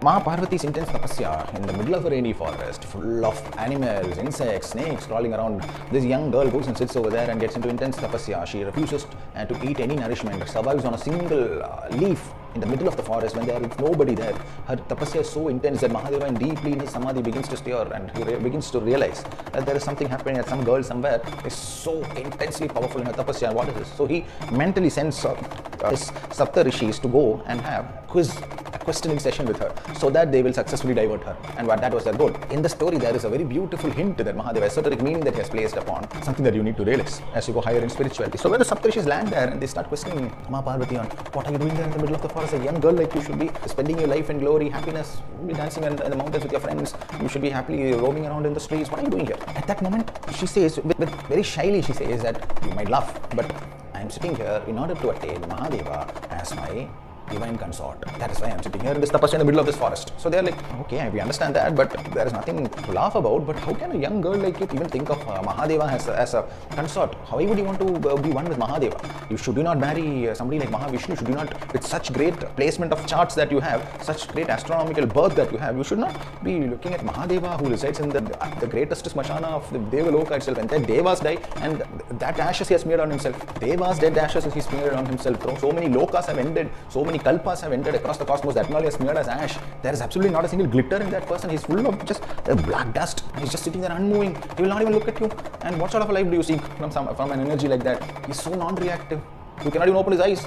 Parvati's intense tapasya in the middle of a rainy forest, full of animals, insects, snakes crawling around. This young girl goes and sits over there and gets into intense tapasya. She refuses to eat any nourishment, survives on a single leaf in the middle of the forest when there is nobody there. Her tapasya is so intense that Mahadeva, deeply in his samadhi, begins to stir and he begins to realize that there is something happening, that some girl somewhere is so intensely powerful in her tapasya. What is this? So he mentally sends his Sapta Rishis to go and have a questioning session with her so that they will successfully divert her. And that was their goal. In the story, there is a very beautiful hint that Mahadev, esoteric meaning that he has placed upon something that you need to realize as you go higher in spirituality. So when the Sapta Rishis land there and they start questioning Parvati on what are you doing there in the middle of the forest? A young girl like you should be spending your life in glory, happiness, be dancing in the mountains with your friends. You should be happily roaming around in the streets. What are you doing here? At that moment, she says, very shyly, she says that you might laugh, but I am sitting here in order to attain Mahadeva as my divine consort. That is why I am sitting here in this tapasya in the middle of this forest. So they are like, okay, we understand that, but there is nothing to laugh about. But how can a young girl like you even think of Mahadeva as a consort? How would you want to be one with Mahadeva? You should not marry somebody like Mahavishnu. Should you not, with such great placement of charts that you have, such great astronomical birth that you have, you should not be looking at Mahadeva who resides in the greatest smashana of the Devaloka itself. And then Devas die, and that ashes he has smeared on himself. Devas dead ashes he smeared on himself. So many lokas have ended, so many kalpas have entered across the cosmos that all is smeared as ash. There is absolutely not a single glitter in that person. He's full of just black dust. He's just sitting there unmoving. He will not even look at you. And what sort of a life do you seek from an energy like that? He's so non-reactive. You cannot even open his eyes.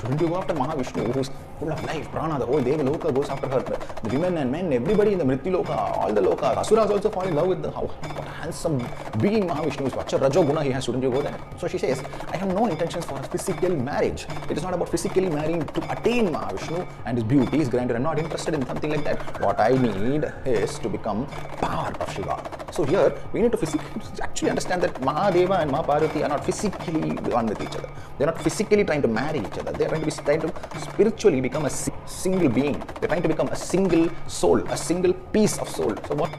Shouldn't you go after Mahavishnu, who's full of life, prana, the whole Devaloka goes after her, the women and men, everybody in the Mrityu Loka, all the Lokas. Asuras also fall in love with what a handsome being Mahavishnu is, what a Rajo Guna he has, shouldn't you go there? So she says, I have no intentions for a physical marriage. It is not about physically marrying to attain Mahavishnu and his beauty, his grandeur. I'm not interested in something like that. What I need is to become part of Shiva. So here, we need to actually understand that Mahadeva and Parvati are not physically one with each other. They're not physically trying to marry each other. They're trying to spiritually become a single being. They're trying to become a single soul, a single piece of soul. So what